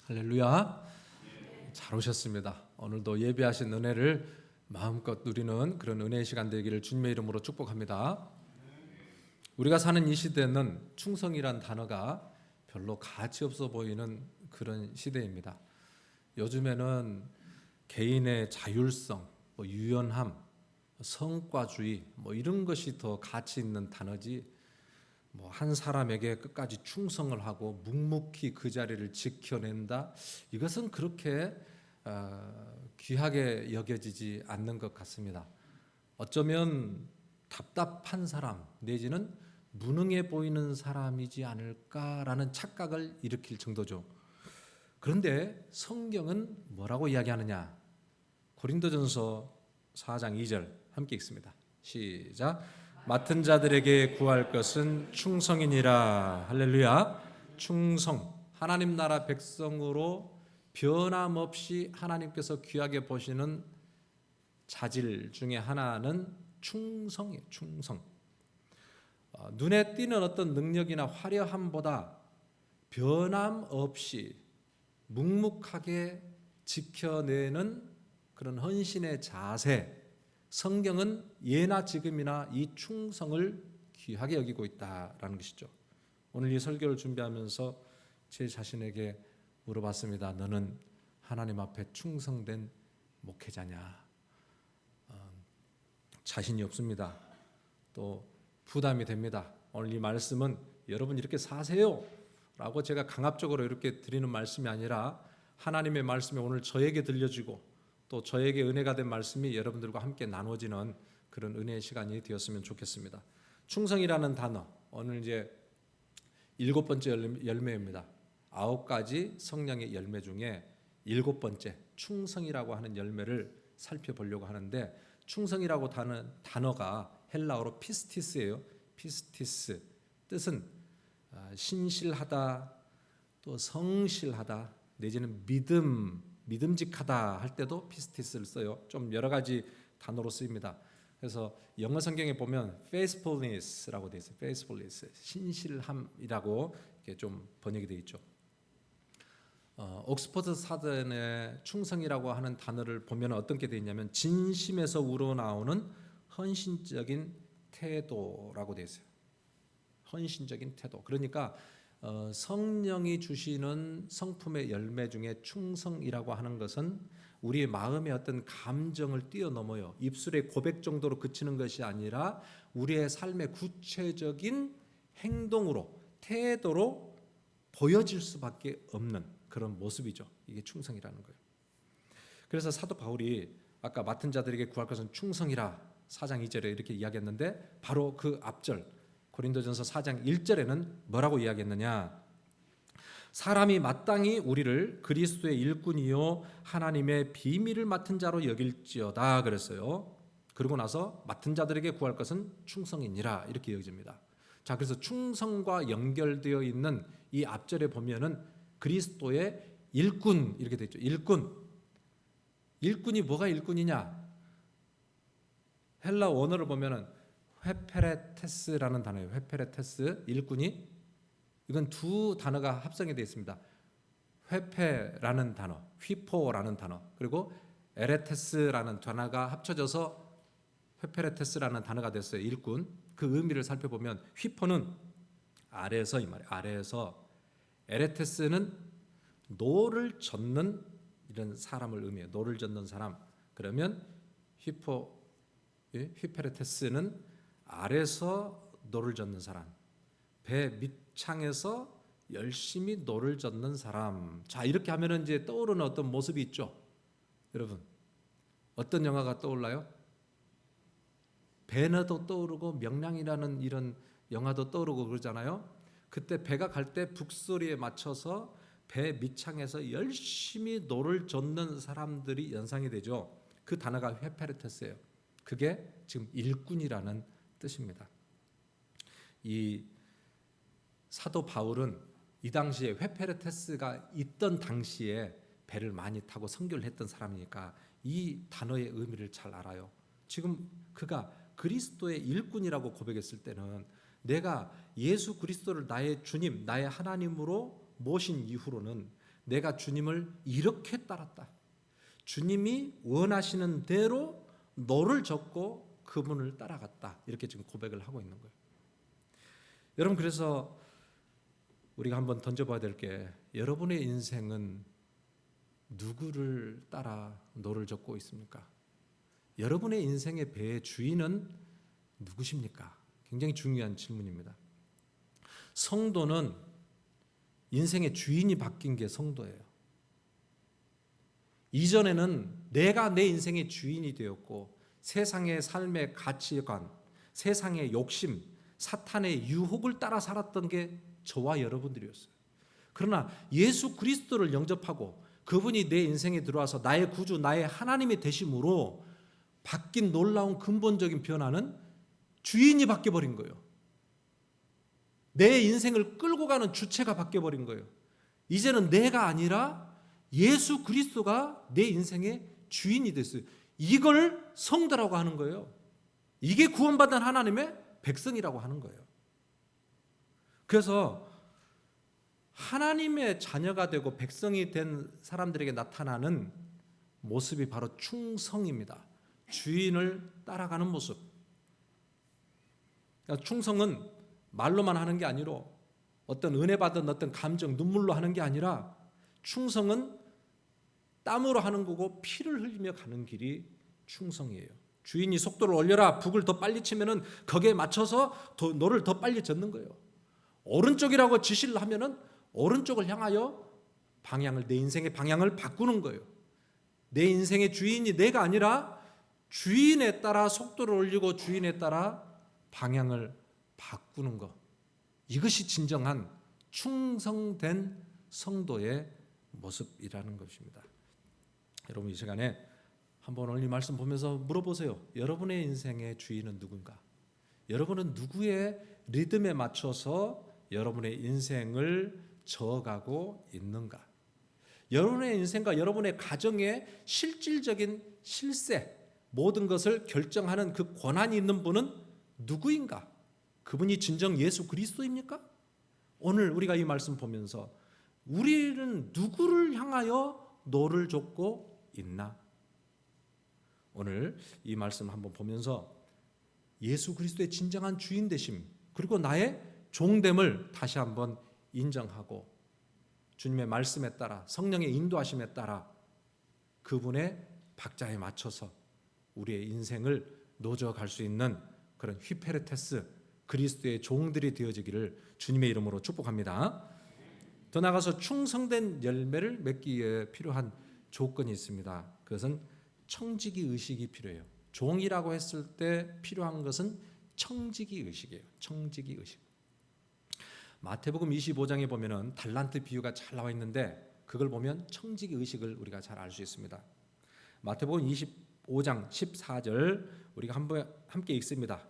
할렐루야. 잘 오셨습니다. 오늘도 예배하신 은혜를 마음껏 누리는 그런 은혜의 시간 되기를 주님의 이름으로 축복합니다. 우리가 사는 이 시대는 충성이란 단어가 별로 가치 없어 보이는 그런 시대입니다. 요즘에는 개인의 자율성, 유연함, 성과주의 이런 것이 더 가치 있는 단어지, 한 사람에게 끝까지 충성을 하고 묵묵히 그 자리를 지켜낸다, 이것은 그렇게 귀하게 여겨지지 않는 것 같습니다. 어쩌면 답답한 사람 내지는 무능해 보이는 사람이지 않을까라는 착각을 일으킬 정도죠. 그런데 성경은 뭐라고 이야기하느냐? 고린도전서 4장 2절 함께 읽습니다. 시작. 맡은 자들에게 구할 것은 충성이니라. 할렐루야. 충성, 하나님 나라 백성으로 변함없이 하나님께서 귀하게 보시는 자질 중에 하나는 충성이에요. 충성. 눈에 띄는 어떤 능력이나 화려함보다 변함없이 묵묵하게 지켜내는 그런 헌신의 자세, 성경은 예나 지금이나 이 충성을 귀하게 여기고 있다라는 것이죠. 오늘 이 설교를 준비하면서 제 자신에게 물어봤습니다. 너는 하나님 앞에 충성된 목회자냐? 자신이 없습니다. 또 부담이 됩니다. 오늘 이 말씀은 여러분 이렇게 사세요 라고 제가 강압적으로 이렇게 드리는 말씀이 아니라 하나님의 말씀이 오늘 저에게 들려지고 또 저에게 은혜가 된 말씀이 여러분들과 함께 나눠지는 그런 은혜의 시간이 되었으면 좋겠습니다. 충성이라는 단어, 오늘 이제 7번째 열매입니다. 9가지 성령의 열매 중에 7번째 충성이라고 하는 열매를 살펴보려고 하는데, 충성이라고 하는 단어가 헬라어로 피스티스예요. 피스티스, 뜻은 신실하다, 또 성실하다, 내지는 믿음직하다 할 때도 피스티스를 써요. 좀 여러 가지 단어로 쓰입니다. 그래서 영어 성경에 보면 faithfulness라고 되어 있어요. faithfulness, 신실함이라고 이렇게 좀 번역이 되어 있죠. 옥스퍼드 사전에 충성이라고 하는 단어를 보면 어떤 게 되어 있냐면 진심에서 우러나오는 헌신적인 태도라고 되어 있어요. 헌신적인 태도. 그러니까 성령이 주시는 성품의 열매 중에 충성이라고 하는 것은 우리의 마음의 어떤 감정을 뛰어넘어요. 입술의 고백 정도로 그치는 것이 아니라 우리의 삶의 구체적인 행동으로, 태도로 보여질 수밖에 없는 그런 모습이죠. 이게 충성이라는 거예요. 그래서 사도 바울이 아까 맡은 자들에게 구할 것은 충성이라 4장 2절에 이렇게 이야기했는데, 바로 그 앞절 고린도전서 4장 1절에는 뭐라고 이야기했느냐? 사람이 마땅히 우리를 그리스도의 일꾼이요 하나님의 비밀을 맡은 자로 여길지어다 그랬어요. 그러고 나서 맡은 자들에게 구할 것은 충성이니라 이렇게 여겨집니다. 자, 그래서 충성과 연결되어 있는 이 앞절에 보면은 그리스도의 일꾼 이렇게 되어 있죠. 일꾼이 뭐가 일꾼이냐? 헬라 원어를 보면은 회페레테스라는 단어예요. 회페레테스, 일꾼이. 이건 두 단어가 합성이 되어 있습니다. 회페라는 단어, 휘포라는 단어, 그리고 에레테스라는 단어가 합쳐져서 회페레테스라는 단어가 됐어요. 일꾼. 그 의미를 살펴보면 휘포는 아래에서, 이 말이에요. 아래에서. 에레테스는 노를 젓는 이런 사람을 의미해요. 노를 젓는 사람. 그러면 휘페레테스는 아래서 노를 젓는 사람, 배 밑창에서 열심히 노를 젓는 사람. 자, 이렇게 하면은 이제 떠오르는 어떤 모습이 있죠. 여러분, 어떤 영화가 떠올라요? 배너도 떠오르고 명량이라는 이런 영화도 떠오르고 그러잖아요. 그때 배가 갈 때 북소리에 맞춰서 배 밑창에서 열심히 노를 젓는 사람들이 연상이 되죠. 그 단어가 회페레테스예요. 그게 지금 일꾼이라는 뜻입니다. 이 사도 바울은 이 당시에 회페레테스가 있던 당시에 배를 많이 타고 선교를 했던 사람이니까 이 단어의 의미를 잘 알아요. 지금 그가 그리스도의 일꾼이라고 고백했을 때는 내가 예수 그리스도를 나의 주님, 나의 하나님으로 모신 이후로는 내가 주님을 이렇게 따랐다. 주님이 원하시는 대로 노를 젓고 그분을 따라갔다. 이렇게 지금 고백을 하고 있는 거예요. 여러분, 그래서 우리가 한번 던져봐야 될 게, 여러분의 인생은 누구를 따라 노를 젓고 있습니까? 여러분의 인생의 배의 주인은 누구십니까? 굉장히 중요한 질문입니다. 성도는 인생의 주인이 바뀐 게 성도예요. 이전에는 내가 내 인생의 주인이 되었고 세상의 삶의 가치관, 세상의 욕심, 사탄의 유혹을 따라 살았던 게 저와 여러분들이었어요. 그러나 예수 그리스도를 영접하고 그분이 내 인생에 들어와서 나의 구주, 나의 하나님이 되심으로 바뀐 놀라운 근본적인 변화는 주인이 바뀌어버린 거예요. 내 인생을 끌고 가는 주체가 바뀌어버린 거예요. 이제는 내가 아니라 예수 그리스도가 내 인생의 주인이 됐어요. 이걸 성도라고 하는 거예요. 이게 구원받은 하나님의 백성이라고 하는 거예요. 그래서 하나님의 자녀가 되고 백성이 된 사람들에게 나타나는 모습이 바로 충성입니다. 주인을 따라가는 모습. 그러니까 충성은 말로만 하는 게 아니라 어떤 은혜 받은 어떤 감정, 눈물로 하는 게 아니라 충성은 땀으로 하는 거고 피를 흘리며 가는 길이 충성이에요. 주인이 속도를 올려라, 북을 더 빨리 치면은 거기에 맞춰서 노를 더 빨리 젓는 거예요. 오른쪽이라고 지시를 하면은 오른쪽을 향하여 방향을, 내 인생의 방향을 바꾸는 거예요. 내 인생의 주인이 내가 아니라 주인에 따라 속도를 올리고 주인에 따라 방향을 바꾸는 것. 이것이 진정한 충성된 성도의 모습이라는 것입니다. 여러분, 이 시간에 한번 오늘 이 말씀 보면서 물어보세요. 여러분의 인생의 주인은 누군가? 여러분은 누구의 리듬에 맞춰서 여러분의 인생을 저어가고 있는가? 여러분의 인생과 여러분의 가정의 실질적인 실세, 모든 것을 결정하는 그 권한이 있는 분은 누구인가? 그분이 진정 예수 그리스도입니까? 오늘 우리가 이 말씀 보면서 우리는 누구를 향하여 노를 젓고 있나? 오늘 이 말씀 한번 보면서 예수 그리스도의 진정한 주인 되심, 그리고 나의 종됨을 다시 한번 인정하고 주님의 말씀에 따라, 성령의 인도하심에 따라 그분의 박자에 맞춰서 우리의 인생을 노져갈 수 있는 그런 휘페르테스 그리스도의 종들이 되어지기를 주님의 이름으로 축복합니다. 더 나아가서 충성된 열매를 맺기 위해 필요한 조건이 있습니다. 그것은 청지기 의식이 필요해요. 종이라고 했을 때 필요한 것은 청지기 의식이에요. 청지기 의식. 마태복음 25장에 보면은 달란트 비유가 잘 나와 있는데 그걸 보면 청지기 의식을 우리가 잘 알 수 있습니다. 마태복음 25장 14절 우리가 한번 함께 읽습니다.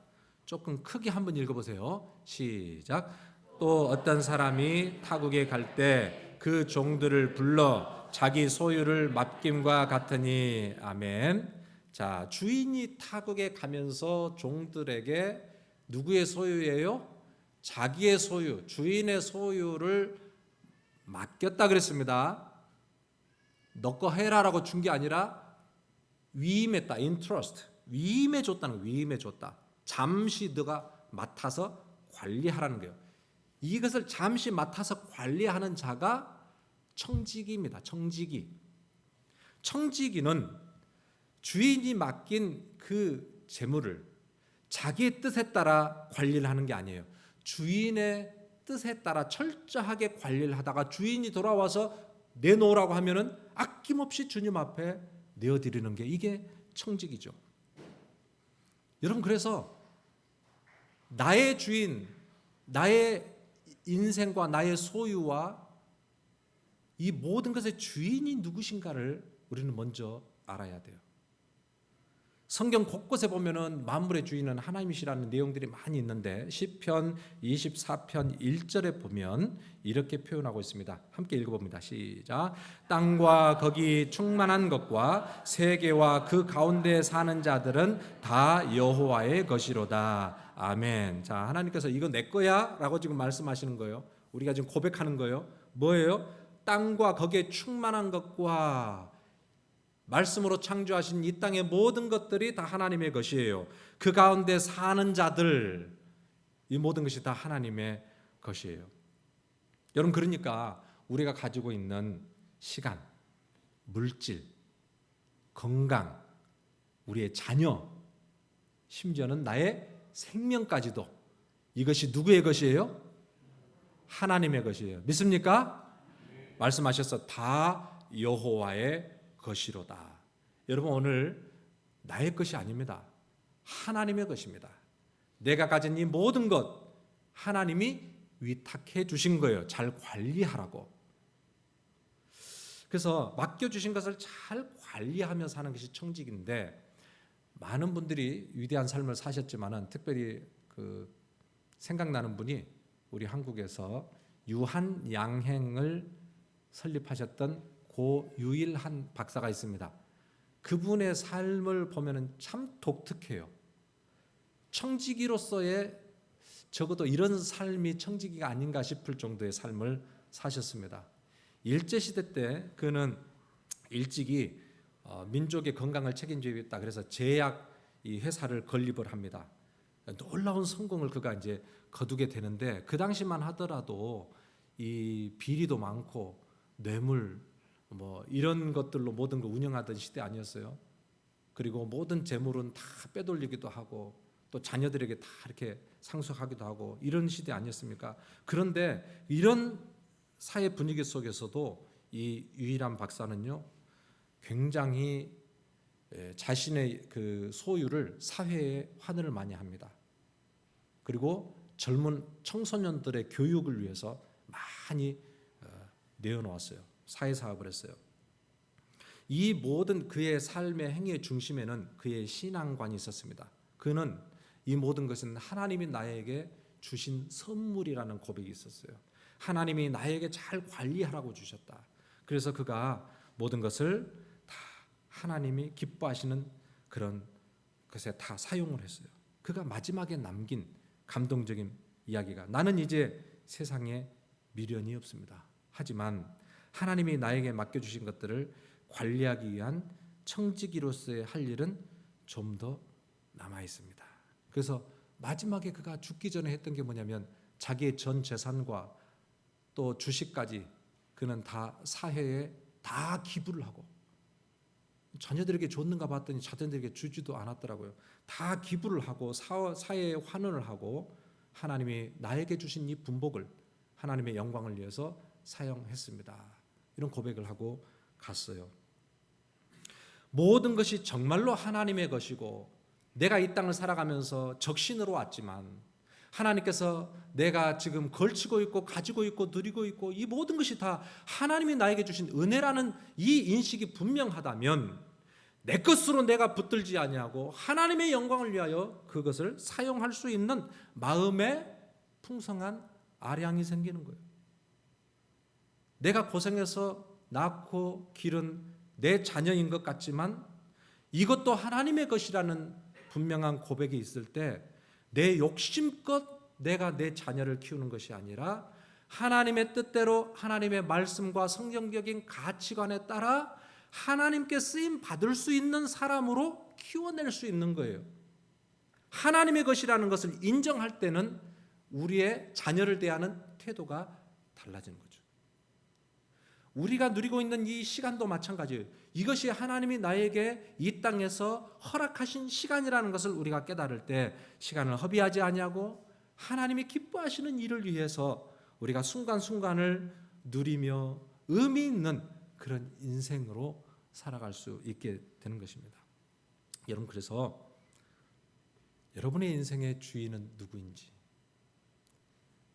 조금 크게 한번 읽어보세요. 시작. 또 어떤 사람이 타국에 갈 때 그 종들을 불러 자기 소유를 맡김과 같으니. 아멘. 자, 주인이 타국에 가면서 종들에게 누구의 소유예요? 자기의 소유, 주인의 소유를 맡겼다 그랬습니다. 너 거 해라라고 준 게 아니라 위임했다. 인트러스트. 위임해 줬다는 거예요. 위임해 줬다. 잠시 너가 맡아서 관리하라는 거예요. 이것을 잠시 맡아서 관리하는 자가 청지기입니다. 청지기. 청지기는 주인이 맡긴 그 재물을 자기의 뜻에 따라 관리를 하는 게 아니에요. 주인의 뜻에 따라 철저하게 관리를 하다가 주인이 돌아와서 내놓으라고 하면은 아낌없이 주님 앞에 내어드리는 게 이게 청지기죠. 여러분, 그래서 나의 주인, 나의 인생과 나의 소유와 이 모든 것의 주인이 누구신가를 우리는 먼저 알아야 돼요. 성경 곳곳에 보면은 만물의 주인은 하나님이시라는 내용들이 많이 있는데 시편 24편 1절에 보면 이렇게 표현하고 있습니다. 함께 읽어봅니다. 시작. 땅과 거기 충만한 것과 세계와 그 가운데 사는 자들은 다 여호와의 것이로다. 아멘. 자, 하나님께서 이거 내 거야 라고 지금 말씀하시는 거예요. 우리가 지금 고백하는 거예요. 뭐예요? 땅과 거기에 충만한 것과 말씀으로 창조하신 이 땅의 모든 것들이 다 하나님의 것이에요. 그 가운데 사는 자들, 이 모든 것이 다 하나님의 것이에요. 여러분, 그러니까 우리가 가지고 있는 시간, 물질, 건강, 우리의 자녀, 심지어는 나의 생명까지도 이것이 누구의 것이에요? 하나님의 것이에요. 믿습니까? 말씀하셔서 다 여호와의 것이로다. 여러분, 오늘 나의 것이 아닙니다. 하나님의 것입니다. 내가 가진 이 모든 것 하나님이 위탁해 주신 거예요. 잘 관리하라고. 그래서 맡겨주신 것을 잘 관리하며 사는 것이 청직인데, 많은 분들이 위대한 삶을 사셨지만은 특별히 생각나는 분이 우리 한국에서 유한양행을 설립하셨던 고유일한 박사가 있습니다. 그분의 삶을 보면은 참 독특해요. 청지기로서의 적어도 이런 삶이 청지기가 아닌가 싶을 정도의 삶을 사셨습니다. 일제시대 때 그는 일찍이 민족의 건강을 책임지겠다 그래서 제약 이 회사를 건립을 합니다. 놀라운 성공을 그가 이제 거두게 되는데, 그 당시만 하더라도 이 비리도 많고 뇌물 이런 것들로 모든 걸 운영하던 시대 아니었어요. 그리고 모든 재물은 다 빼돌리기도 하고 또 자녀들에게 다 이렇게 상속하기도 하고 이런 시대 아니었습니까? 그런데 이런 사회 분위기 속에서도 이 유일한 박사는요, 굉장히 자신의 그 소유를 사회에 환원을 많이 합니다. 그리고 젊은 청소년들의 교육을 위해서 많이 내어놓았어요. 사회사업을 했어요. 이 모든 그의 삶의 행위의 중심에는 그의 신앙관이 있었습니다. 그는 이 모든 것은 하나님이 나에게 주신 선물이라는 고백이 있었어요. 하나님이 나에게 잘 관리하라고 주셨다. 그래서 그가 모든 것을 다 하나님이 기뻐하시는 그런 것에 다 사용을 했어요. 그가 마지막에 남긴 감동적인 이야기가, 나는 이제 세상에 미련이 없습니다. 하지만 하나님이 나에게 맡겨주신 것들을 관리하기 위한 청지기로서의 할 일은 좀 더 남아 있습니다. 그래서 마지막에 그가 죽기 전에 했던 게 뭐냐면, 자기의 전 재산과 또 주식까지 그는 다 사회에 다 기부를 하고, 자녀들에게 줬는가 봤더니 자녀들에게 주지도 않았더라고요. 다 기부를 하고 사회에 환원을 하고 하나님이 나에게 주신 이 분복을 하나님의 영광을 위해서 사용했습니다. 이런 고백을 하고 갔어요. 모든 것이 정말로 하나님의 것이고, 내가 이 땅을 살아가면서 적신으로 왔지만 하나님께서 내가 지금 걸치고 있고 가지고 있고 누리고 있고 이 모든 것이 다 하나님이 나에게 주신 은혜라는 이 인식이 분명하다면, 내 것으로 내가 붙들지 아니하고 하나님의 영광을 위하여 그것을 사용할 수 있는 마음의 풍성한 아량이 생기는 거예요. 내가 고생해서 낳고 기른 내 자녀인 것 같지만 이것도 하나님의 것이라는 분명한 고백이 있을 때, 내 욕심껏 내가 내 자녀를 키우는 것이 아니라 하나님의 뜻대로 하나님의 말씀과 성경적인 가치관에 따라 하나님께 쓰임 받을 수 있는 사람으로 키워낼 수 있는 거예요. 하나님의 것이라는 것을 인정할 때는 우리의 자녀를 대하는 태도가 달라지는 거죠. 우리가 누리고 있는 이 시간도 마찬가지예요. 이것이 하나님이 나에게 이 땅에서 허락하신 시간이라는 것을 우리가 깨달을 때, 시간을 허비하지 아니하고 하나님이 기뻐하시는 일을 위해서 우리가 순간순간을 누리며 의미 있는 그런 인생으로 살아갈 수 있게 되는 것입니다. 여러분, 그래서 여러분의 인생의 주인은 누구인지,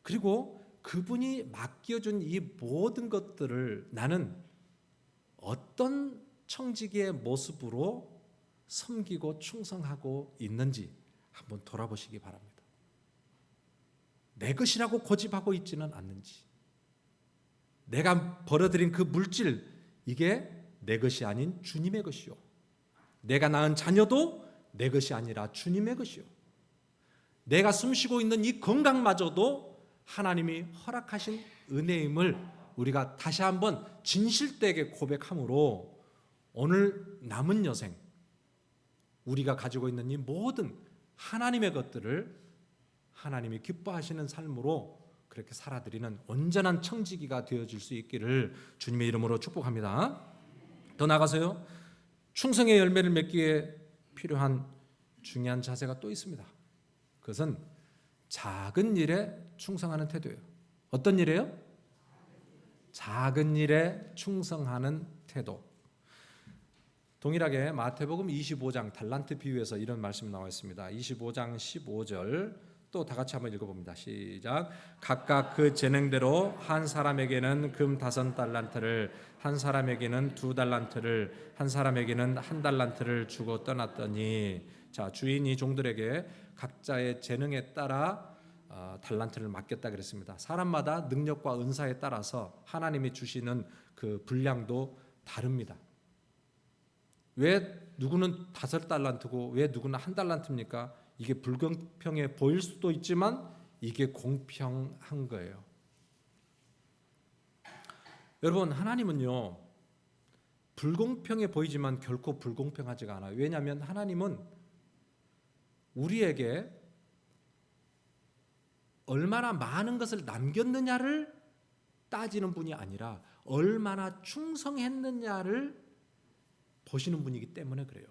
그리고 그분이 맡겨준 이 모든 것들을 나는 어떤 청지기의 모습으로 섬기고 충성하고 있는지 한번 돌아보시기 바랍니다. 내 것이라고 고집하고 있지는 않는지, 내가 벌어들인 그 물질, 이게 내 것이 아닌 주님의 것이요, 내가 낳은 자녀도 내 것이 아니라 주님의 것이요, 내가 숨쉬고 있는 이 건강마저도 하나님이 허락하신 은혜임을 우리가 다시 한번 진실되게 고백함으로 오늘 남은 여생 우리가 가지고 있는 이 모든 하나님의 것들을 하나님이 기뻐하시는 삶으로 그렇게 살아드리는 온전한 청지기가 되어질 수 있기를 주님의 이름으로 축복합니다. 더 나아가서요, 충성의 열매를 맺기에 필요한 중요한 자세가 또 있습니다. 그것은 작은 일에 충성하는 태도예요. 어떤 일이에요? 작은 일에 충성하는 태도. 동일하게 마태복음 25장 달란트 비유에서 이런 말씀이 나와 있습니다. 25장 15절 또 다 같이 한번 읽어봅니다. 시작. 각각 그 재능대로 한 사람에게는 금 5달란트를, 한 사람에게는 2달란트를, 한 사람에게는 1달란트를 주고 떠났더니, 자, 주인이 종들에게 각자의 재능에 따라 달란트를 맡겼다 그랬습니다. 사람마다 능력과 은사에 따라서 하나님이 주시는 그 분량도 다릅니다. 왜 누구는 5달란트고 왜 누구는 1달란트입니까? 이게 불공평해 보일 수도 있지만 이게 공평한 거예요. 여러분, 하나님은요, 불공평해 보이지만 결코 불공평하지가 않아요. 왜냐하면 하나님은 우리에게 얼마나 많은 것을 남겼느냐를 따지는 분이 아니라 얼마나 충성했느냐를 보시는 분이기 때문에 그래요.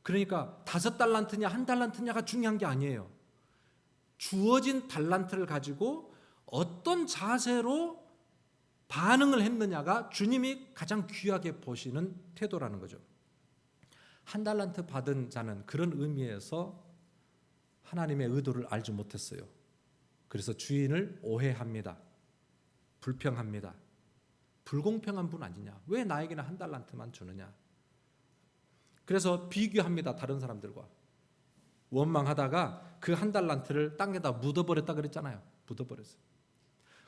그러니까 5달란트냐 1달란트냐가 중요한 게 아니에요. 주어진 달란트를 가지고 어떤 자세로 반응을 했느냐가 주님이 가장 귀하게 보시는 태도라는 거죠. 1달란트 받은 자는 그런 의미에서 하나님의 의도를 알지 못했어요. 그래서 주인을 오해합니다. 불평합니다. 불공평한 분 아니냐? 왜 나에게는 1달란트만 주느냐? 그래서 비교합니다. 다른 사람들과. 원망하다가 그 1달란트를 땅에다 묻어버렸다 그랬잖아요. 묻어버렸어요.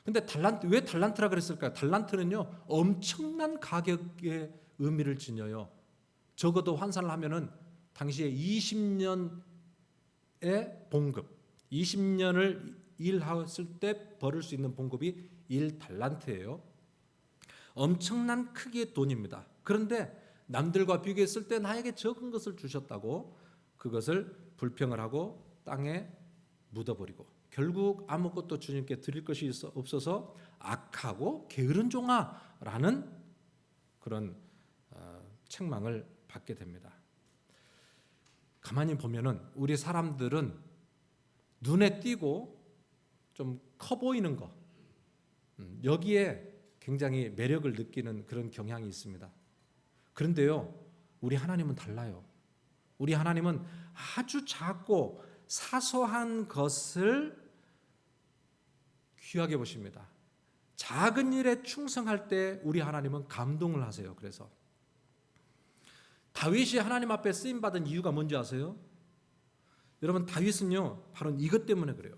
근데 왜 달란트라 그랬을까요? 달란트는요, 엄청난 가격의 의미를 지녀요. 적어도 환산을 하면은 당시에 20년의 봉급, 20년을 일했을 때 벌을 수 있는 봉급이 1달란트예요. 엄청난 크기의 돈입니다. 그런데 남들과 비교했을 때 나에게 적은 것을 주셨다고 그것을 불평을 하고 땅에 묻어버리고 결국 아무것도 주님께 드릴 것이 없어서 악하고 게으른 종아라는 그런 책망을 받게 됩니다. 가만히 보면은 우리 사람들은 눈에 띄고 좀 커 보이는 거, 여기에 굉장히 매력을 느끼는 그런 경향이 있습니다. 그런데요, 우리 하나님은 달라요. 우리 하나님은 아주 작고 사소한 것을 귀하게 보십니다. 작은 일에 충성할 때 우리 하나님은 감동을 하세요. 그래서 다윗이 하나님 앞에 쓰임받은 이유가 뭔지 아세요? 여러분, 다윗은요, 바로 이것 때문에 그래요.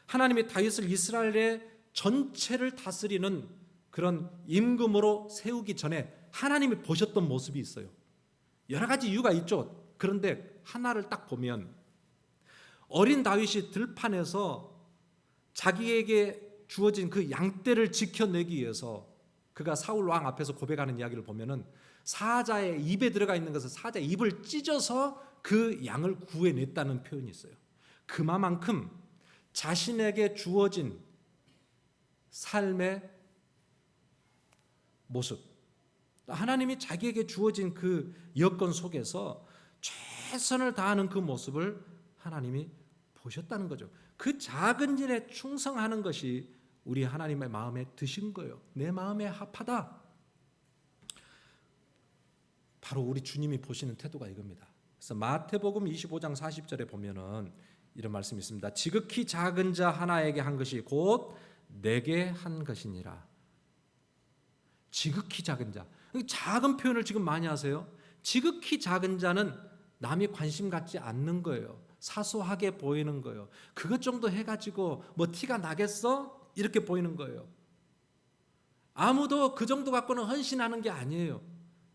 하나님이 다윗을 이스라엘의 전체를 다스리는 그런 임금으로 세우기 전에 하나님이 보셨던 모습이 있어요. 여러 가지 이유가 있죠. 그런데 하나를 딱 보면 어린 다윗이 들판에서 자기에게 주어진 그 양떼를 지켜내기 위해서 그가 사울 왕 앞에서 고백하는 이야기를 보면은 사자의 입에 들어가 있는 것을 사자의 입을 찢어서 그 양을 구해냈다는 표현이 있어요. 그만큼 자신에게 주어진 삶의 모습, 하나님이 자기에게 주어진 그 여건 속에서 최선을 다하는 그 모습을 하나님이 보셨다는 거죠. 그 작은 일에 충성하는 것이 우리 하나님의 마음에 드신 거예요. 내 마음에 합하다. 바로 우리 주님이 보시는 태도가 이겁니다. 그래서 마태복음 25장 40절에 보면은 이런 말씀이 있습니다. 지극히 작은 자 하나에게 한 것이 곧 내게 한 것이니라. 지극히 작은 자. 작은 표현을 지금 많이 하세요. 지극히 작은 자는 남이 관심 갖지 않는 거예요. 사소하게 보이는 거예요. 그것 정도 해가지고 뭐 티가 나겠어? 이렇게 보이는 거예요. 아무도 그 정도 갖고는 헌신하는 게 아니에요.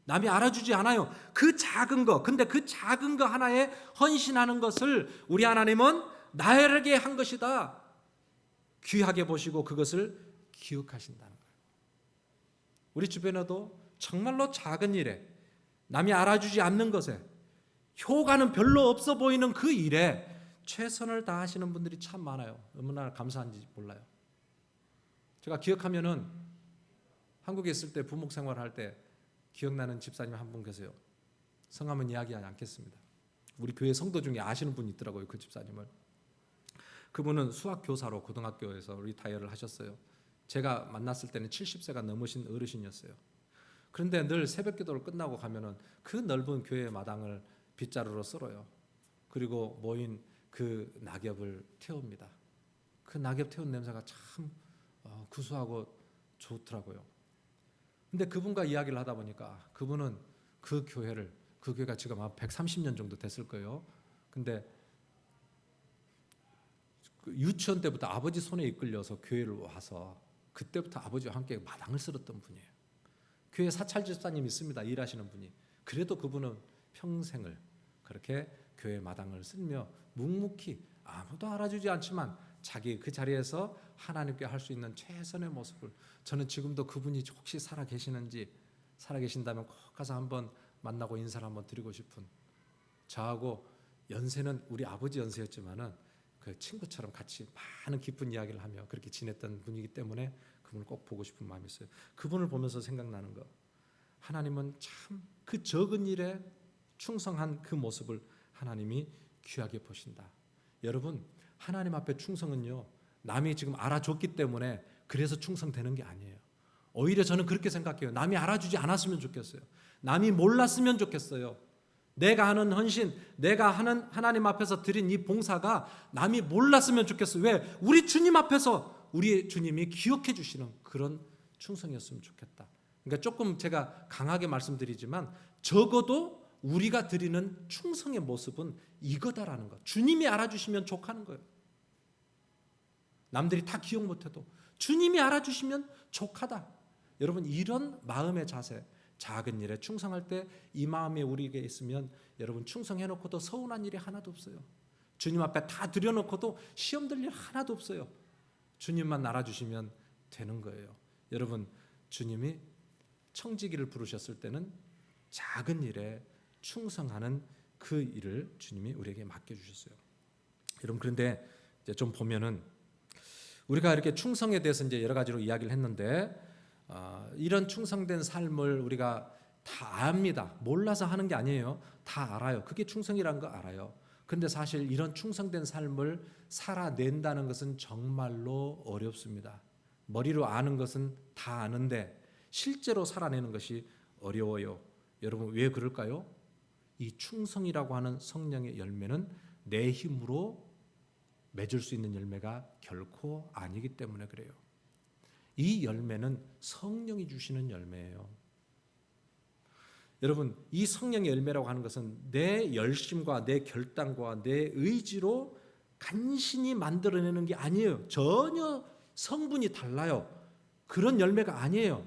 남이 알아주지 않아요. 그 작은 거. 근데 그 작은 거 하나에 헌신하는 것을 우리 하나님은 나에게 한 것이다. 귀하게 보시고 그것을 기억하신다는 거예요. 우리 주변에도 정말로 작은 일에, 남이 알아주지 않는 것에, 효과는 별로 없어 보이는 그 일에 최선을 다하시는 분들이 참 많아요. 얼마나 감사한지 몰라요. 제가 기억하면은 한국에 있을 때 부목 생활할 때 기억나는 집사님 한 분 계세요. 성함은 이야기하지 않겠습니다. 우리 교회 성도 중에 아시는 분이 있더라고요. 그 집사님을. 그분은 수학 교사로 고등학교에서 리타이어를 하셨어요. 제가 만났을 때는 70세가 넘으신 어르신이었어요. 그런데 늘 새벽기도를 끝나고 가면은 그 넓은 교회 마당을 빗자루로 썰어요. 그리고 모인 그 낙엽을 태웁니다. 그 낙엽 태운 냄새가 참 구수하고 좋더라고요. 근데 그분과 이야기를 하다 보니까 그분은 그 교회가 지금 한 130년 정도 됐을 거예요. 근데 유치원 때부터 아버지 손에 이끌려서 교회를 와서 그때부터 아버지와 함께 마당을 쓸었던 분이에요. 교회 사찰 집사님 있습니다. 일하시는 분이. 그래도 그분은 평생을 그렇게 교회 마당을 쓸며 묵묵히 아무도 알아주지 않지만 자기 그 자리에서 하나님께 할 수 있는 최선의 모습을, 저는 지금도 그분이 혹시 살아계신다면 꼭 가서 한번 만나고 인사를 한번 드리고 싶은, 저하고 연세는 우리 아버지 연세였지만은 그 친구처럼 같이 많은 깊은 이야기를 하며 그렇게 지냈던 분이기 때문에 그분을 꼭 보고 싶은 마음이 있어요. 그분을 보면서 생각나는 거, 하나님은 참 그 적은 일에 충성한 그 모습을 하나님이 귀하게 보신다. 여러분, 하나님 앞에 충성은요, 남이 지금 알아줬기 때문에 그래서 충성되는 게 아니에요. 오히려 저는 그렇게 생각해요. 남이 알아주지 않았으면 좋겠어요. 남이 몰랐으면 좋겠어요. 내가 하는 헌신, 내가 하는 하나님 앞에서 드린 이 봉사가 남이 몰랐으면 좋겠어요. 왜? 우리 주님 앞에서 우리 주님이 기억해 주시는 그런 충성이었으면 좋겠다. 그러니까 조금 제가 강하게 말씀드리지만 적어도 우리가 드리는 충성의 모습은 이거다라는 것. 주님이 알아주시면 족하는 거예요. 남들이 다 기억 못해도 주님이 알아주시면 족하다. 여러분, 이런 마음의 자세, 작은 일에 충성할 때 이 마음이 우리에게 있으면 여러분, 충성해놓고도 서운한 일이 하나도 없어요. 주님 앞에 다 드려놓고도 시험 들 일 하나도 없어요. 주님만 알아주시면 되는 거예요. 여러분, 주님이 청지기를 부르셨을 때는 작은 일에 충성하는 그 일을 주님이 우리에게 맡겨주셨어요. 여러분, 그런데 이제 좀 보면은 우리가 이렇게 충성에 대해서 이제 여러 가지로 이야기를 했는데 이런 충성된 삶을 우리가 다 압니다. 몰라서 하는 게 아니에요. 다 알아요. 그게 충성이라는 거 알아요. 그런데 사실 이런 충성된 삶을 살아낸다는 것은 정말로 어렵습니다. 머리로 아는 것은 다 아는데 실제로 살아내는 것이 어려워요. 여러분, 왜 그럴까요? 이 충성이라고 하는 성령의 열매는 내 힘으로 맺을 수 있는 열매가 결코 아니기 때문에 그래요. 이 열매는 성령이 주시는 열매예요. 여러분, 이 성령의 열매라고 하는 것은 내 열심과 내 결단과 내 의지로 간신히 만들어내는 게 아니에요. 전혀 성분이 달라요. 그런 열매가 아니에요.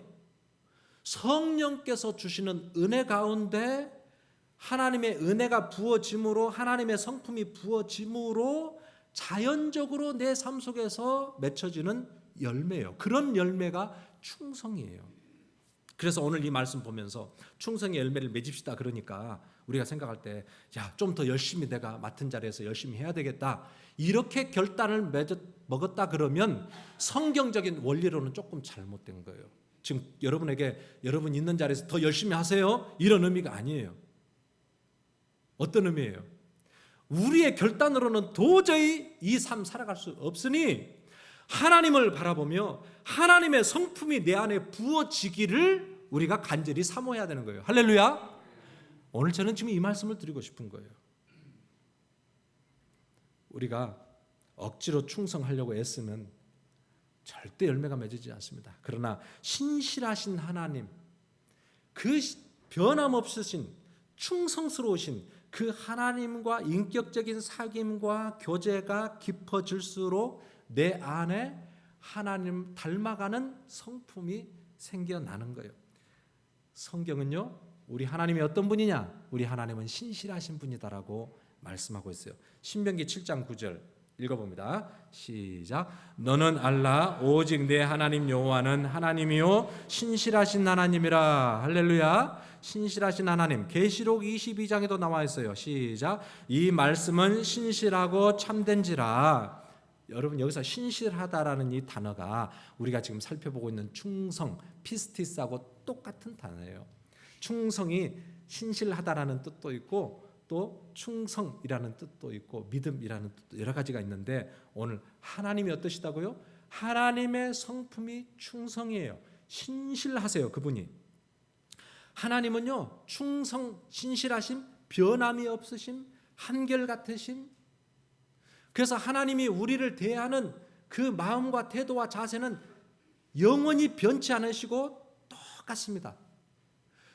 성령께서 주시는 은혜 가운데 하나님의 은혜가 부어짐으로, 하나님의 성품이 부어짐으로 자연적으로 내 삶 속에서 맺혀지는 열매예요. 그런 열매가 충성이에요. 그래서 오늘 이 말씀 보면서 충성의 열매를 맺읍시다 그러니까 우리가 생각할 때, 야, 좀 더 열심히 내가 맡은 자리에서 열심히 해야 되겠다, 이렇게 결단을 먹었다 그러면 성경적인 원리로는 조금 잘못된 거예요. 지금 여러분에게 여러분 있는 자리에서 더 열심히 하세요, 이런 의미가 아니에요. 어떤 의미예요? 우리의 결단으로는 도저히 이 삶 살아갈 수 없으니 하나님을 바라보며 하나님의 성품이 내 안에 부어지기를 우리가 간절히 사모해야 되는 거예요. 할렐루야. 오늘 저는 지금 이 말씀을 드리고 싶은 거예요. 우리가 억지로 충성하려고 애쓰면 절대 열매가 맺어지지 않습니다. 그러나 신실하신 하나님, 그 변함없으신 충성스러우신 그 하나님과 인격적인 사귐과 교제가 깊어질수록 내 안에 하나님 닮아가는 성품이 생겨나는 거예요. 성경은요, 우리 하나님이 어떤 분이냐? 우리 하나님은 신실하신 분이다라고 말씀하고 있어요. 신명기 7장 9절 읽어봅니다. 시작. 너는 알라 오직 내 하나님 여호와는 하나님이요 신실하신 하나님이라. 할렐루야. 신실하신 하나님. 계시록 22장에도 나와 있어요. 시작. 이 말씀은 신실하고 참된지라. 여러분, 여기서 신실하다라는 이 단어가 우리가 지금 살펴보고 있는 충성, 피스티스하고 똑같은 단어예요. 충성이 신실하다라는 뜻도 있고 또 충성이라는 뜻도 있고 믿음이라는 뜻도 여러 가지가 있는데, 오늘 하나님이 어떠시다고요? 하나님의 성품이 충성이에요. 신실하세요. 그분이. 하나님은요, 충성, 신실하심, 변함이 없으심, 한결같으심. 그래서 하나님이 우리를 대하는 그 마음과 태도와 자세는 영원히 변치 않으시고 똑같습니다.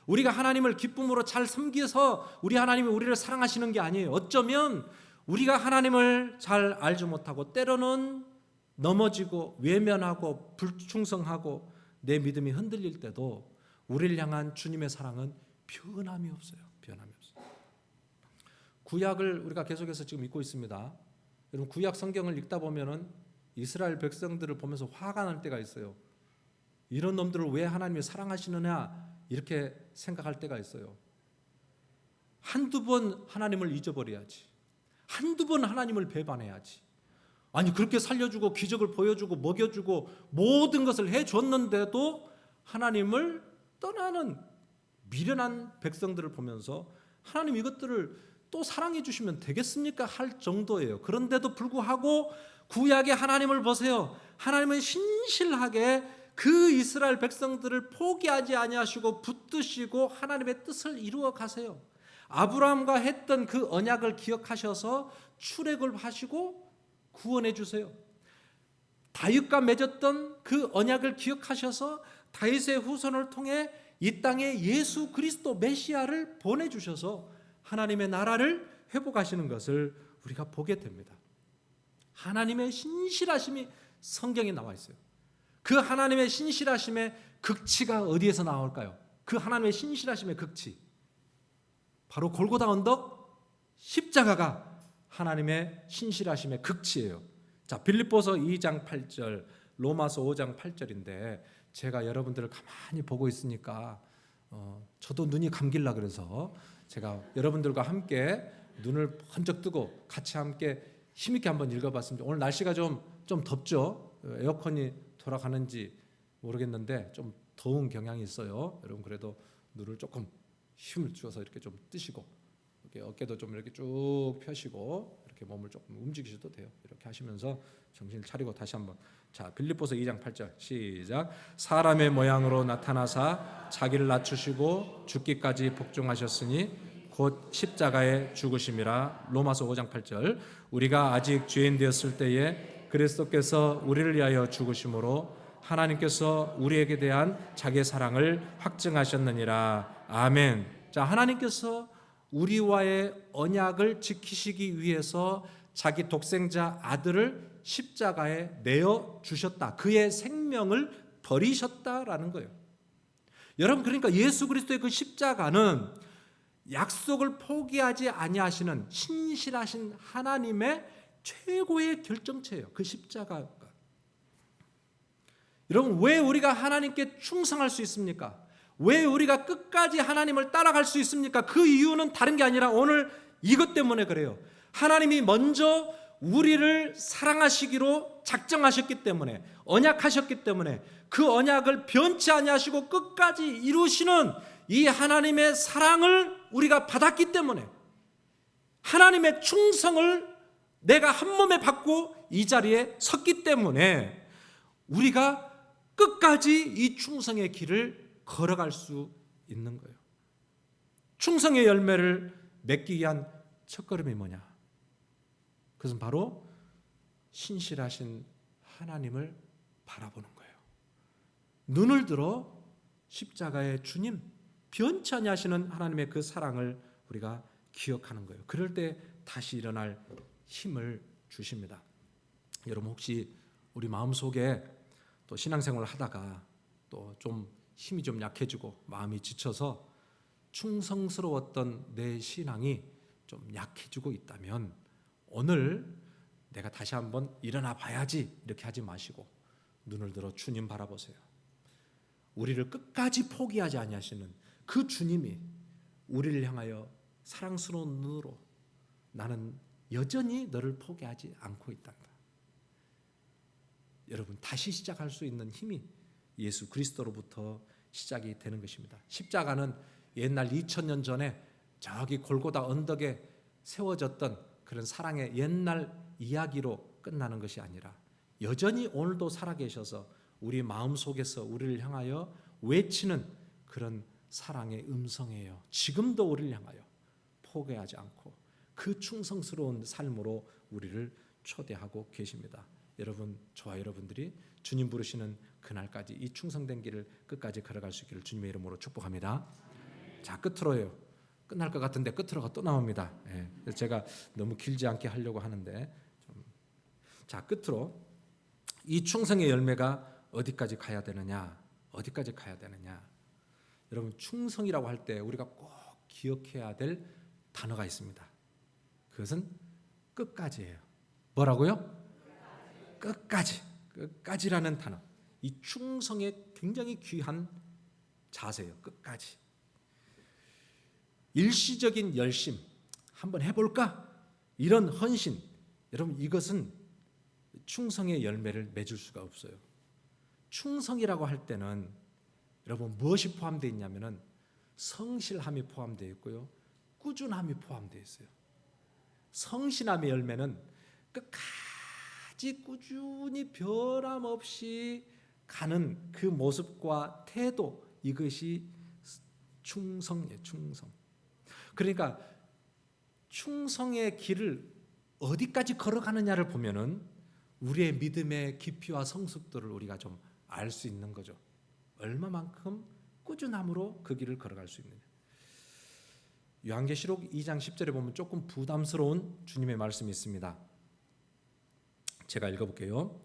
우리가 하나님을 기쁨으로 잘 섬겨서 우리 하나님이 우리를 사랑하시는 게 아니에요. 어쩌면 우리가 하나님을 잘 알지 못하고 때로는 넘어지고 외면하고 불충성하고 내 믿음이 흔들릴 때도 우리를 향한 주님의 사랑은 변함이 없어요. 변함이 없어요. 구약을 우리가 계속해서 지금 읽고 있습니다. 여러분, 구약 성경을 읽다 보면은 이스라엘 백성들을 보면서 화가 날 때가 있어요. 이런 놈들을 왜 하나님이 사랑하시느냐 이렇게 생각할 때가 있어요. 한두 번 하나님을 잊어버려야지. 한두 번 하나님을 배반해야지. 아니, 그렇게 살려주고 기적을 보여주고 먹여주고 모든 것을 해줬는데도 하나님을 떠나는 미련한 백성들을 보면서 하나님 이것들을 또 사랑해 주시면 되겠습니까? 할 정도예요. 그런데도 불구하고 구약의 하나님을 보세요. 하나님은 신실하게 그 이스라엘 백성들을 포기하지 아니하시고 붙드시고 하나님의 뜻을 이루어 가세요. 아브라함과 했던 그 언약을 기억하셔서 출애굽을 하시고 구원해 주세요. 다윗과 맺었던 그 언약을 기억하셔서 다윗의 후손을 통해 이 땅에 예수 그리스도 메시아를 보내주셔서 하나님의 나라를 회복하시는 것을 우리가 보게 됩니다. 하나님의 신실하심이 성경에 나와 있어요. 그 하나님의 신실하심의 극치가 어디에서 나올까요? 그 하나님의 신실하심의 극치, 바로 골고다 언덕 십자가가 하나님의 신실하심의 극치예요. 자, 빌립보서 2장 8절, 로마서 5장 8절인데 제가 여러분들을 가만히 보고 있으니까 저도 눈이 감길라 그래서 제가 여러분들과 함께 눈을 번쩍 뜨고 같이 함께 힘있게 한번 읽어봤습니다. 오늘 날씨가 좀 덥죠? 에어컨이 돌아가는지 모르겠는데 좀 더운 경향이 있어요. 여러분, 그래도 눈을 조금 힘을 주어서 이렇게 좀 뜨시고 이렇게 어깨도 좀 이렇게 쭉 펴시고 이렇게 몸을 조금 움직이셔도 돼요. 이렇게 하시면서 정신을 차리고 다시 한번. 자, 빌립보서 2장 8절 시작. 사람의 모양으로 나타나사 자기를 낮추시고 죽기까지 복종하셨으니 곧 십자가에 죽으심이라. 로마서 5장 8절. 우리가 아직 죄인 되었을 때에 그리스도께서 우리를 위하여 죽으심으로 하나님께서 우리에게 대한 자기의 사랑을 확증하셨느니라. 아멘. 자, 하나님께서 우리와의 언약을 지키시기 위해서 자기 독생자 아들을 십자가에 내어 주셨다. 그의 생명을 버리셨다라는 거예요. 여러분, 그러니까 예수 그리스도의 그 십자가는 약속을 포기하지 아니하시는 신실하신 하나님의 최고의 결정체예요. 그 십자가가. 여러분, 왜 우리가 하나님께 충성할 수 있습니까? 왜 우리가 끝까지 하나님을 따라갈 수 있습니까? 그 이유는 다른 게 아니라 오늘 이것 때문에 그래요. 하나님이 먼저 우리를 사랑하시기로 작정하셨기 때문에, 언약하셨기 때문에, 그 언약을 변치 아니하시고 끝까지 이루시는 이 하나님의 사랑을 우리가 받았기 때문에, 하나님의 충성을 내가 한 몸에 받고 이 자리에 섰기 때문에 우리가 끝까지 이 충성의 길을 걸어갈 수 있는 거예요. 충성의 열매를 맺기 위한 첫걸음이 뭐냐? 그것은 바로 신실하신 하나님을 바라보는 거예요. 눈을 들어 십자가의 주님, 변치 아니하시는 하나님의 그 사랑을 우리가 기억하는 거예요. 그럴 때 다시 일어날 힘을 주십니다. 여러분, 혹시 우리 마음속에 또 신앙생활을 하다가 또 좀 힘이 좀 약해지고 마음이 지쳐서 충성스러웠던 내 신앙이 좀 약해지고 있다면 오늘 내가 다시 한번 일어나 봐야지 이렇게 하지 마시고 눈을 들어 주님 바라보세요. 우리를 끝까지 포기하지 아니하시는 그 주님이 우리를 향하여 사랑스러운 눈으로 나는 여전히 너를 포기하지 않고 있단다. 여러분, 다시 시작할 수 있는 힘이 예수 그리스도로부터 시작이 되는 것입니다. 십자가는 옛날 2000년 전에 저기 골고다 언덕에 세워졌던 그런 사랑의 옛날 이야기로 끝나는 것이 아니라 여전히 오늘도 살아계셔서 우리 마음속에서 우리를 향하여 외치는 그런 사랑의 음성이에요. 지금도 우리를 향하여 포기하지 않고 그 충성스러운 삶으로 우리를 초대하고 계십니다. 여러분, 저와 여러분들이 주님 부르시는 그날까지 이 충성된 길을 끝까지 걸어갈 수 있기를 주님의 이름으로 축복합니다. 자, 끝으로요. 끝날 것 같은데 끝으로가 또 나옵니다. 제가 너무 길지 않게 하려고 하는데 자, 끝으로 이 충성의 열매가 어디까지 가야 되느냐? 어디까지 가야 되느냐? 여러분, 충성이라고 할 때 우리가 꼭 기억해야 될 단어가 있습니다. 그것은 끝까지예요. 뭐라고요? 끝까지. 끝까지라는 단어. 이 충성의 굉장히 귀한 자세예요. 끝까지. 일시적인 열심, 한번 해볼까? 이런 헌신, 여러분, 이것은 충성의 열매를 맺을 수가 없어요. 충성이라고 할 때는 여러분 무엇이 포함되어 있냐면은 성실함이 포함되어 있고요, 꾸준함이 포함되어 있어요. 성실함의 열매는 끝까지 꾸준히 변함없이 가는 그 모습과 태도, 이것이 충성이에요. 충성. 그러니까 충성의 길을 어디까지 걸어가느냐를 보면은 우리의 믿음의 깊이와 성숙도를 우리가 좀 알 수 있는 거죠. 얼마만큼 꾸준함으로 그 길을 걸어갈 수 있느냐. 요한계시록 2장 10절에 보면 조금 부담스러운 주님의 말씀이 있습니다. 제가 읽어볼게요.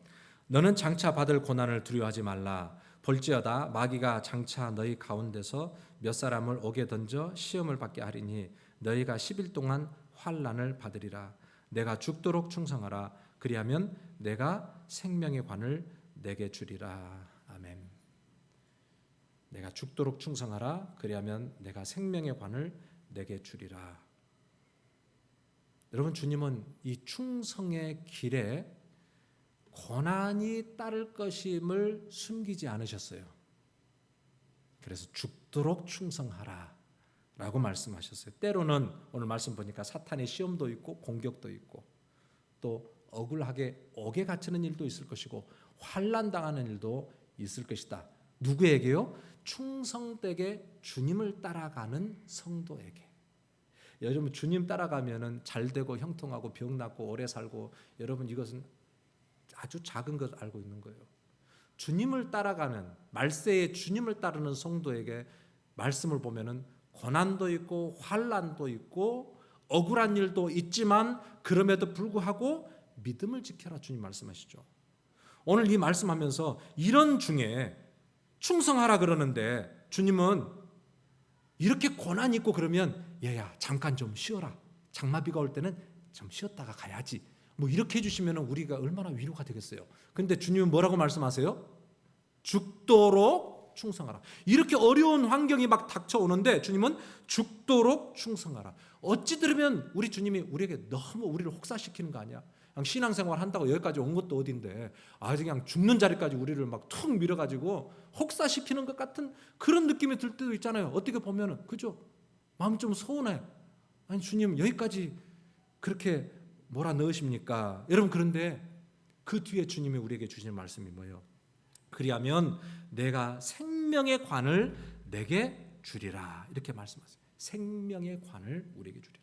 너는 장차 받을 고난을 두려워하지 말라. 볼지어다 마귀가 장차 너희 가운데서 몇 사람을 옥에 던져 시험을 받게 하리니 너희가 10일 동안 환난을 받으리라. 내가 죽도록 충성하라. 그리하면 내가 생명의 관을 내게 주리라. 아멘. 내가 죽도록 충성하라. 그리하면 내가 생명의 관을 내게 주리라. 여러분, 주님은 이 충성의 길에 고난이 따를 것임을 숨기지 않으셨어요. 그래서 죽도록 충성하라 라고 말씀하셨어요. 때로는 오늘 말씀 보니까 사탄의 시험도 있고 공격도 있고 또 억울하게 옥에 갇히는 일도 있을 것이고 환난당하는 일도 있을 것이다. 누구에게요? 충성되게 주님을 따라가는 성도에게. 여러분, 주님 따라가면은 잘 되고 형통하고 병 낫고 오래 살고, 여러분 이것은 아주 작은 것 알고 있는 거예요. 주님을 따라가는, 말세에 주님을 따르는 성도에게 말씀을 보면은 고난도 있고 환난도 있고 억울한 일도 있지만 그럼에도 불구하고 믿음을 지켜라, 주님 말씀하시죠. 오늘 이 말씀하면서 이런 중에 충성하라 그러는데 주님은 이렇게 고난이 있고 그러면 얘야 잠깐 좀 쉬어라, 장마비가 올 때는 좀 쉬었다가 가야지, 뭐 이렇게 해주시면 우리가 얼마나 위로가 되겠어요. 그런데 주님은 뭐라고 말씀하세요? 죽도록 충성하라. 이렇게 어려운 환경이 막 닥쳐오는데 주님은 죽도록 충성하라. 어찌 들으면 우리 주님이 우리에게 너무 우리를 혹사시키는 거 아니야? 그냥 신앙생활 한다고 여기까지 온 것도 어딘데 아주 그냥 죽는 자리까지 우리를 막 툭 밀어가지고 혹사시키는 것 같은 그런 느낌이 들 때도 있잖아요. 어떻게 보면은, 그죠? 마음 좀 서운해. 아니 주님 여기까지 그렇게 몰아 넣으십니까? 여러분, 그런데 그 뒤에 주님이 우리에게 주시는 말씀이 뭐예요? 그리하면 내가 생명의 관을 내게 주리라. 이렇게 말씀하세요. 생명의 관을 우리에게 주리라.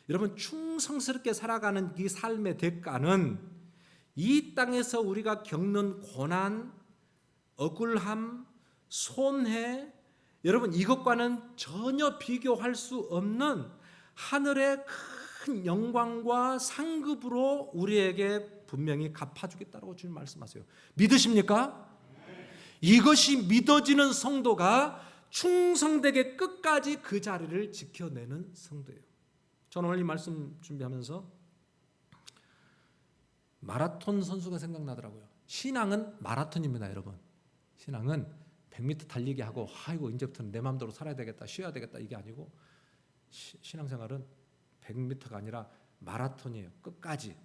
여러분, 충성스럽게 살아가는 이 삶의 대가는 이 땅에서 우리가 겪는 고난, 억울함, 손해, 여러분 이것과는 전혀 비교할 수 없는 하늘의 큰 영광과 상급으로 우리에게 분명히 갚아주겠다고 주님 말씀하세요. 믿으십니까? 이것이 믿어지는 성도가 충성되게 끝까지 그 자리를 지켜내는 성도예요. 저는 오늘 이 말씀 준비하면서 마라톤 선수가 생각나더라고요. 신앙은 마라톤입니다, 여러분. 신앙은 100m 달리기 하고 아이고 이제부터는 내 마음대로 살아야 되겠다, 쉬어야 되겠다 이게 아니고 신앙생활은 100m가 아니라 마라톤이에요. 끝까지.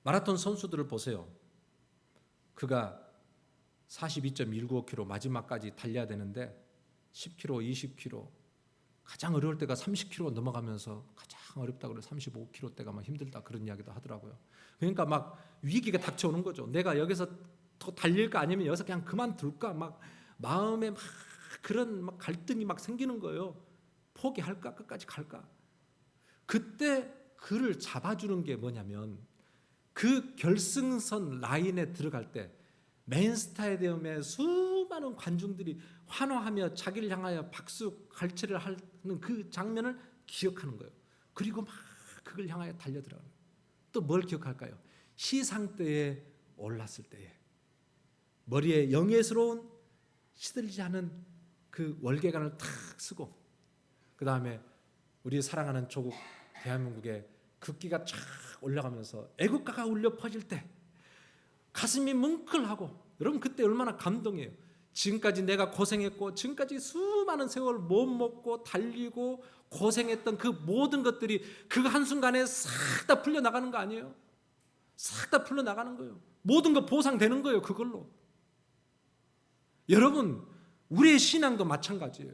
마라톤 선수들을 보세요. 그가 42.195km 마지막까지 달려야 되는데 10km, 20km 가장 어려울 때가 30km 넘어가면서 가장 어렵다 그래 35km 때가 막 힘들다 그런 이야기도 하더라고요. 그러니까 막 위기가 닥쳐오는 거죠. 내가 여기서 더 달릴까 아니면 여기서 그냥 그만둘까 막 마음에 막 그런 막 갈등이 막 생기는 거예요. 포기할까 끝까지 갈까. 그때 그를 잡아주는 게 뭐냐면 그 결승선 라인에 들어갈 때 메인 스타디움에 수많은 관중들이 환호하며 자기를 향하여 박수 갈채를 하는 그 장면을 기억하는 거예요. 그리고 막 그걸 향하여 달려들어가는 거예요. 또 뭘 기억할까요? 시상대에 올랐을 때에 머리에 영예스러운 시들지 않은 그 월계관을 탁 쓰고 그 다음에 우리 사랑하는 조국 대한민국의 국기가 쫙 올라가면서 애국가가 울려 퍼질 때 가슴이 뭉클하고 여러분 그때 얼마나 감동이에요. 지금까지 내가 고생했고 지금까지 수많은 세월 못 먹고 달리고 고생했던 그 모든 것들이 그 한순간에 싹 다 풀려나가는 거 아니에요? 싹 다 풀려나가는 거예요. 모든 거 보상되는 거예요. 그걸로. 여러분 우리의 신앙도 마찬가지예요.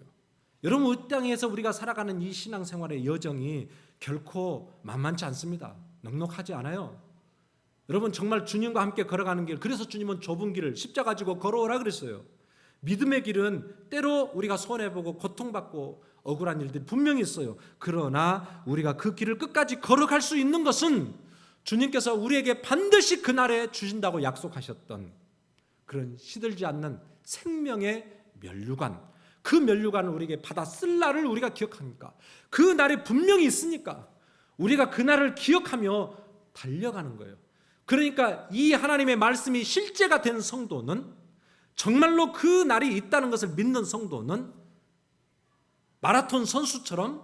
여러분 이 땅에서 우리가 살아가는 이 신앙생활의 여정이 결코 만만치 않습니다. 넉넉하지 않아요. 여러분 정말 주님과 함께 걸어가는 길, 그래서 주님은 좁은 길을 십자가 가지고 걸어오라 그랬어요. 믿음의 길은 때로 우리가 손해보고 고통받고 억울한 일들이 분명히 있어요. 그러나 우리가 그 길을 끝까지 걸어갈 수 있는 것은 주님께서 우리에게 반드시 그날에 주신다고 약속하셨던 그런 시들지 않는 생명의 면류관, 그 면류관을 우리에게 받아 쓸 날을 우리가 기억하니까 그 날이 분명히 있으니까 우리가 그 날을 기억하며 달려가는 거예요. 그러니까 이 하나님의 말씀이 실제가 된 성도는 정말로 그 날이 있다는 것을 믿는 성도는 마라톤 선수처럼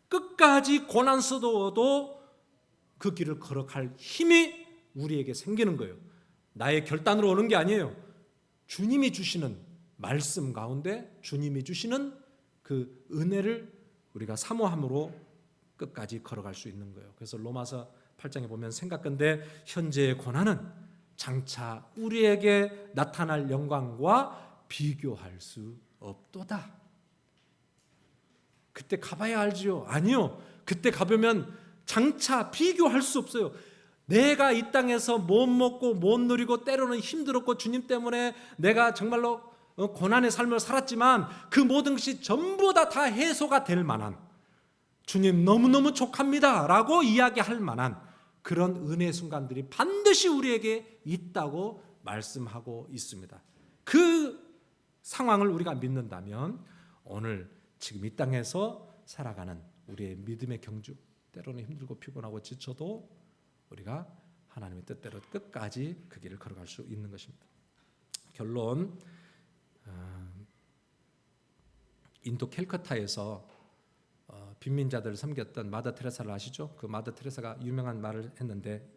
끝까지 고난스러워도 그 길을 걸어갈 힘이 우리에게 생기는 거예요. 나의 결단으로 오는 게 아니에요. 주님이 주시는 말씀 가운데 주님이 주시는 그 은혜를 우리가 사모함으로 끝까지 걸어갈 수 있는 거예요. 그래서 로마서 8장에 보면 생각건대 현재의 고난은 장차 우리에게 나타날 영광과 비교할 수 없도다. 그때 가봐야 알지요? 아니요. 그때 가보면 장차 비교할 수 없어요. 내가 이 땅에서 못 먹고 못 누리고 때로는 힘들었고 주님 때문에 내가 정말로 고난의 삶을 살았지만 그 모든 것이 전부 다 해소가 될 만한 주님 너무너무 족합니다 라고 이야기할 만한 그런 은혜의 순간들이 반드시 우리에게 있다고 말씀하고 있습니다. 그 상황을 우리가 믿는다면 오늘 지금 이 땅에서 살아가는 우리의 믿음의 경주, 때로는 힘들고 피곤하고 지쳐도 우리가 하나님의 뜻대로 끝까지 그 길을 걸어갈 수 있는 것입니다. 결론, 인도 캘커타에서 빈민자들을 섬겼던 마더 테레사를 아시죠? 그 마더 테레사가 유명한 말을 했는데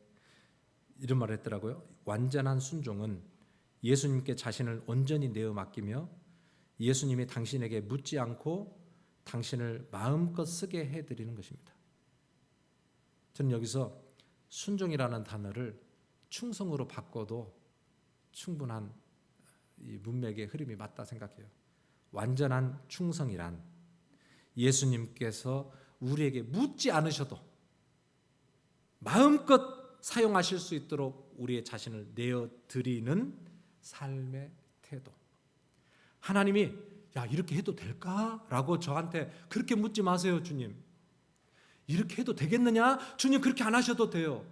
이런 말을 했더라고요. 완전한 순종은 예수님께 자신을 온전히 내어 맡기며 예수님이 당신에게 묻지 않고 당신을 마음껏 쓰게 해드리는 것입니다. 저는 여기서 순종이라는 단어를 충성으로 바꿔도 충분한 이 문맥의 흐름이 맞다 생각해요. 완전한 충성이란 예수님께서 우리에게 묻지 않으셔도 마음껏 사용하실 수 있도록 우리의 자신을 내어드리는 삶의 태도. 하나님이 야 이렇게 해도 될까? 라고 저한테 그렇게 묻지 마세요. 주님 이렇게 해도 되겠느냐? 주님 그렇게 안 하셔도 돼요.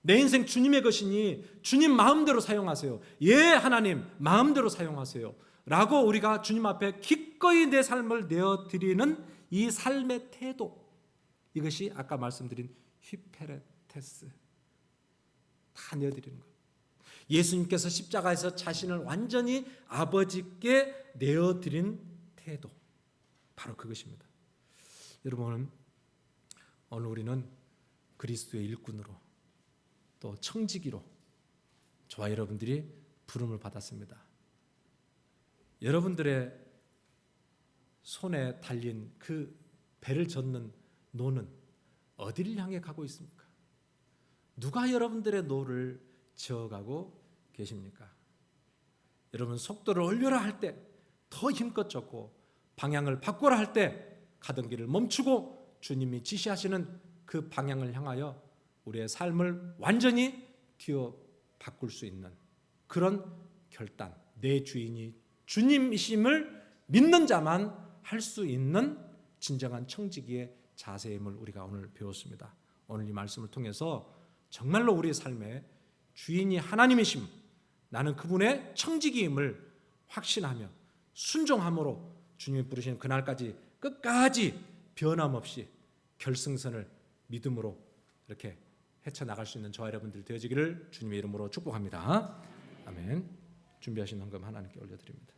내 인생 주님의 것이니 주님 마음대로 사용하세요. 예 하나님 마음대로 사용하세요 라고 우리가 주님 앞에 기꺼이 내 삶을 내어드리는 이 삶의 태도, 이것이 아까 말씀드린 휘페레테스, 다 내어드리는 거예요. 예수님께서 십자가에서 자신을 완전히 아버지께 내어드린 태도, 바로 그것입니다. 여러분 오늘 우리는 그리스도의 일꾼으로 또 청지기로 저와 여러분들이 부름을 받았습니다. 여러분들의 손에 달린 그 배를 젓는 노는 어디를 향해 가고 있습니까? 누가 여러분들의 노를 저어가고 계십니까? 여러분 속도를 올려라 할 때 더 힘껏 젓고 방향을 바꾸라 할 때 가던 길을 멈추고 주님이 지시하시는 그 방향을 향하여 우리의 삶을 완전히 뒤어 바꿀 수 있는 그런 결단, 내 주인이 주님이심을 믿는 자만 할 수 있는 진정한 청지기의 자세임을 우리가 오늘 배웠습니다. 오늘 이 말씀을 통해서 정말로 우리의 삶에 주인이 하나님이심, 나는 그분의 청지기임을 확신하며 순종함으로 주님이 부르시는 그날까지 끝까지 변함없이 결승선을 믿음으로 이렇게 헤쳐나갈 수 있는 저와 여러분들 되어지기를 주님의 이름으로 축복합니다. 아멘. 준비하신 헌금 하나님께 올려드립니다.